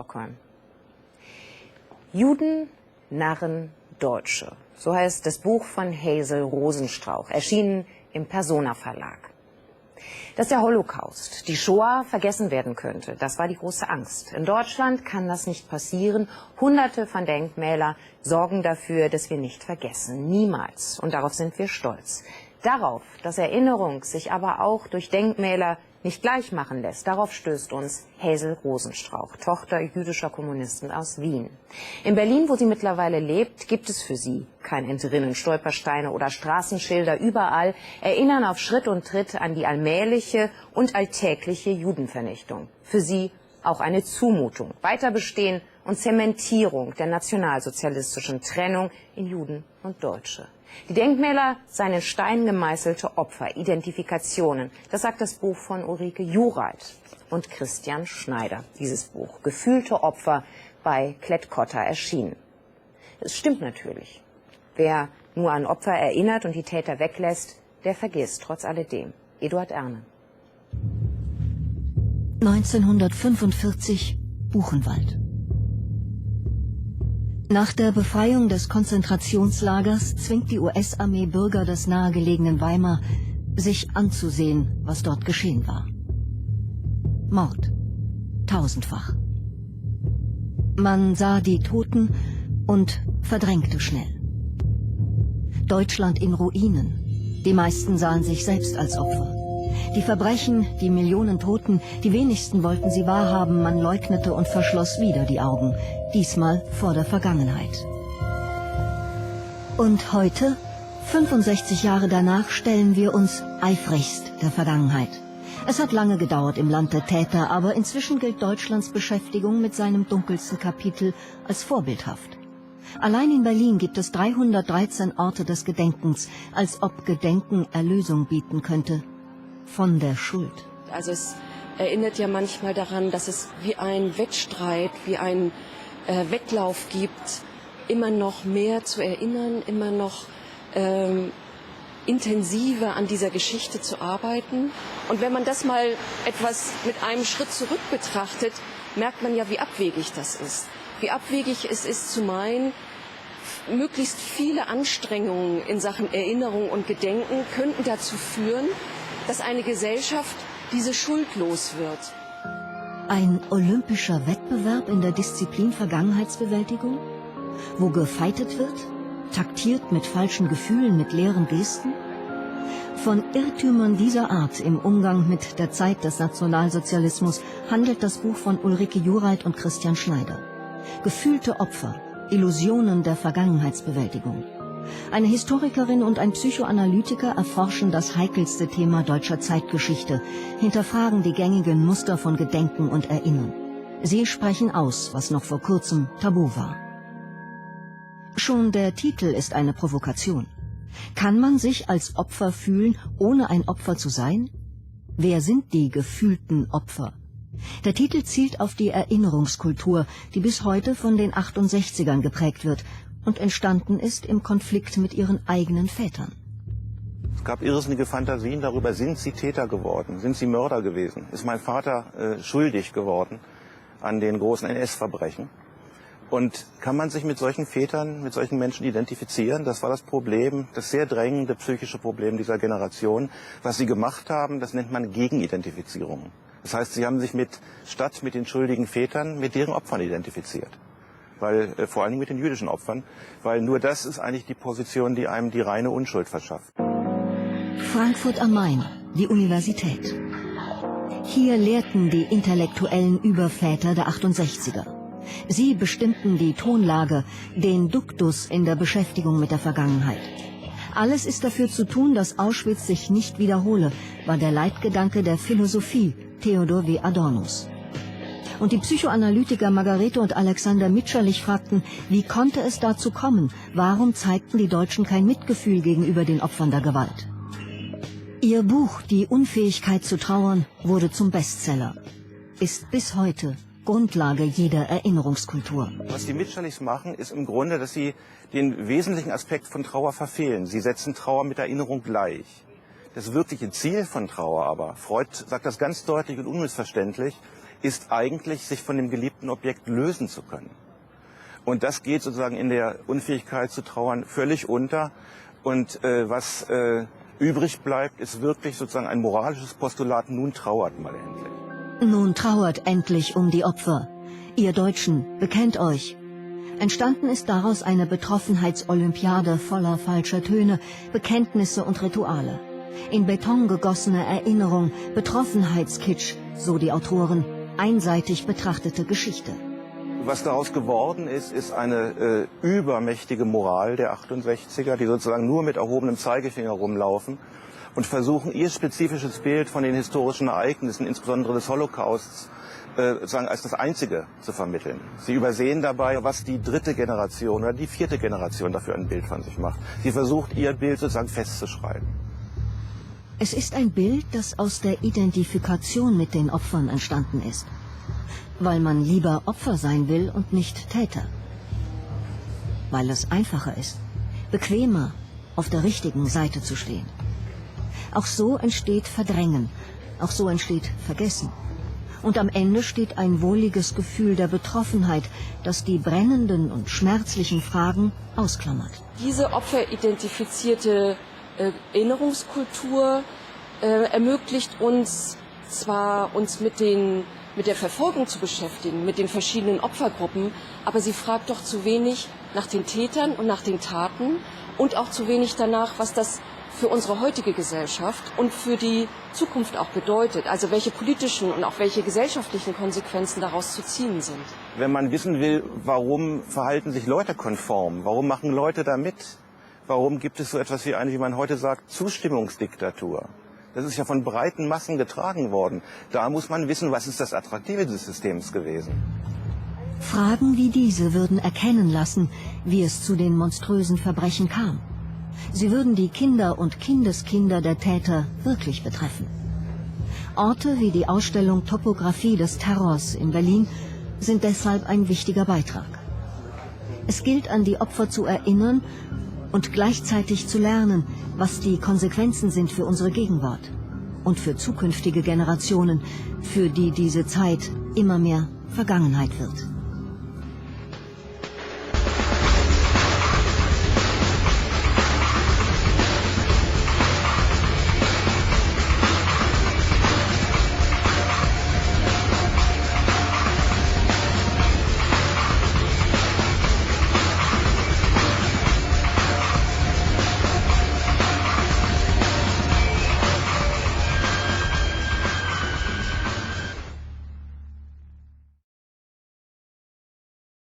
Stockholm. Juden, Narren, Deutsche. So heißt das Buch von Hazel Rosenstrauch, erschienen im Persona Verlag. Dass der Holocaust, die Shoah, vergessen werden könnte, das war die große Angst. In Deutschland kann das nicht passieren. Hunderte von Denkmälern sorgen dafür, dass wir nicht vergessen. Niemals. Und darauf sind wir stolz. Darauf, dass Erinnerung sich aber auch durch Denkmäler nicht gleich machen lässt, darauf stößt uns Hazel Rosenstrauch, Tochter jüdischer Kommunisten aus Wien. In Berlin, wo sie mittlerweile lebt, gibt es für sie kein Entrinnen, Stolpersteine oder Straßenschilder. Überall erinnern auf Schritt und Tritt an die allmähliche und alltägliche Judenvernichtung. Für sie auch eine Zumutung, Weiterbestehen und Zementierung der nationalsozialistischen Trennung in Juden und Deutsche. Die Denkmäler seien in Stein gemeißelte Opfer, Identifikationen. Das sagt das Buch von Ulrike Juralt und Christian Schneider. Dieses Buch, Gefühlte Opfer, bei Klett-Cotta erschienen. Es stimmt natürlich. Wer nur an Opfer erinnert und die Täter weglässt, der vergisst trotz alledem. Eduard Erne. 1945, Buchenwald. Nach der Befreiung des Konzentrationslagers zwingt die US-Armee Bürger des nahegelegenen Weimar, sich anzusehen, was dort geschehen war. Mord. Tausendfach. Man sah die Toten und verdrängte schnell. Deutschland in Ruinen. Die meisten sahen sich selbst als Opfer. Die Verbrechen, die Millionen Toten, die wenigsten wollten sie wahrhaben, man leugnete und verschloss wieder die Augen, diesmal vor der Vergangenheit. Und heute, 65 Jahre danach, stellen wir uns eifrigst der Vergangenheit. Es hat lange gedauert im Land der Täter, aber inzwischen gilt Deutschlands Beschäftigung mit seinem dunkelsten Kapitel als vorbildhaft. Allein in Berlin gibt es 313 Orte des Gedenkens, als ob Gedenken Erlösung bieten könnte. Von der Schuld. Also es erinnert ja manchmal daran, dass es wie ein Wettstreit, wie ein Wettlauf gibt, immer noch mehr zu erinnern, immer noch intensiver an dieser Geschichte zu arbeiten. Und wenn man das mal etwas mit einem Schritt zurück betrachtet, merkt man ja, wie abwegig das ist. Wie abwegig es ist zu meinen, möglichst viele Anstrengungen in Sachen Erinnerung und Gedenken könnten dazu führen, dass eine Gesellschaft diese Schuld los wird. Ein olympischer Wettbewerb in der Disziplin Vergangenheitsbewältigung? Wo gefeitet wird? Taktiert mit falschen Gefühlen, mit leeren Gesten? Von Irrtümern dieser Art im Umgang mit der Zeit des Nationalsozialismus handelt das Buch von Ulrike Juralt und Christian Schneider. Gefühlte Opfer, Illusionen der Vergangenheitsbewältigung. Eine Historikerin und ein Psychoanalytiker erforschen das heikelste Thema deutscher Zeitgeschichte, hinterfragen die gängigen Muster von Gedenken und Erinnern. Sie sprechen aus, was noch vor kurzem tabu war. Schon der Titel ist eine Provokation. Kann man sich als Opfer fühlen, ohne ein Opfer zu sein? Wer sind die gefühlten Opfer? Der Titel zielt auf die Erinnerungskultur, die bis heute von den 68ern geprägt wird und entstanden ist im Konflikt mit ihren eigenen Vätern. Es gab irrsinnige Fantasien darüber, sind sie Täter geworden, sind sie Mörder gewesen, ist mein Vater schuldig geworden an den großen NS-Verbrechen. Und kann man sich mit solchen Vätern, mit solchen Menschen identifizieren? Das war das Problem, das sehr drängende psychische Problem dieser Generation. Was sie gemacht haben, das nennt man Gegenidentifizierung. Das heißt, sie haben sich statt mit den schuldigen Vätern, mit deren Opfern identifiziert. Weil, vor allen Dingen mit den jüdischen Opfern, weil nur das ist eigentlich die Position, die einem die reine Unschuld verschafft. Frankfurt am Main, die Universität. Hier lehrten die intellektuellen Überväter der 68er. Sie bestimmten die Tonlage, den Duktus in der Beschäftigung mit der Vergangenheit. Alles ist dafür zu tun, dass Auschwitz sich nicht wiederhole, war der Leitgedanke der Philosophie Theodor W. Adornos. Und die Psychoanalytiker Margarete und Alexander Mitscherlich fragten, wie konnte es dazu kommen? Warum zeigten die Deutschen kein Mitgefühl gegenüber den Opfern der Gewalt? Ihr Buch Die Unfähigkeit zu trauern wurde zum Bestseller, ist bis heute Grundlage jeder Erinnerungskultur. Was die Mitscherlichs machen, ist im Grunde, dass sie den wesentlichen Aspekt von Trauer verfehlen. Sie setzen Trauer mit Erinnerung gleich. Das wirkliche Ziel von Trauer aber, Freud sagt das ganz deutlich und unmissverständlich, ist eigentlich, sich von dem geliebten Objekt lösen zu können. Und das geht sozusagen in der Unfähigkeit zu trauern völlig unter. Und was übrig bleibt, ist wirklich sozusagen ein moralisches Postulat, nun trauert mal endlich. Nun trauert endlich um die Opfer. Ihr Deutschen, bekennt euch. Entstanden ist daraus eine Betroffenheitsolympiade voller falscher Töne, Bekenntnisse und Rituale. In Beton gegossene Erinnerung, Betroffenheitskitsch, so die Autoren, einseitig betrachtete Geschichte. Was daraus geworden ist, ist eine übermächtige Moral der 68er, die sozusagen nur mit erhobenem Zeigefinger rumlaufen und versuchen, ihr spezifisches Bild von den historischen Ereignissen, insbesondere des Holocausts, sozusagen als das Einzige zu vermitteln. Sie übersehen dabei, was die dritte Generation oder die vierte Generation dafür ein Bild von sich macht. Sie versucht, ihr Bild sozusagen festzuschreiben. Es ist ein Bild, das aus der Identifikation mit den Opfern entstanden ist. Weil man lieber Opfer sein will und nicht Täter. Weil es einfacher ist, bequemer, auf der richtigen Seite zu stehen. Auch so entsteht Verdrängen, auch so entsteht Vergessen. Und am Ende steht ein wohliges Gefühl der Betroffenheit, das die brennenden und schmerzlichen Fragen ausklammert. Diese opferidentifizierte Erinnerungskultur ermöglicht uns zwar, uns mit der Verfolgung zu beschäftigen, mit den verschiedenen Opfergruppen, aber sie fragt doch zu wenig nach den Tätern und nach den Taten und auch zu wenig danach, was das für unsere heutige Gesellschaft und für die Zukunft auch bedeutet. Also welche politischen und auch welche gesellschaftlichen Konsequenzen daraus zu ziehen sind. Wenn man wissen will, warum verhalten sich Leute konform, warum machen Leute da mit, warum gibt es so etwas wie eine, wie man heute sagt, Zustimmungsdiktatur. Das ist ja von breiten Massen getragen worden. Da muss man wissen, was ist das Attraktive des Systems gewesen. Fragen wie diese würden erkennen lassen, wie es zu den monströsen Verbrechen kam. Sie würden die Kinder und Kindeskinder der Täter wirklich betreffen. Orte wie die Ausstellung Topographie des Terrors in Berlin sind deshalb ein wichtiger Beitrag. Es gilt, an die Opfer zu erinnern und gleichzeitig zu lernen, was die Konsequenzen sind für unsere Gegenwart und für zukünftige Generationen, für die diese Zeit immer mehr Vergangenheit wird.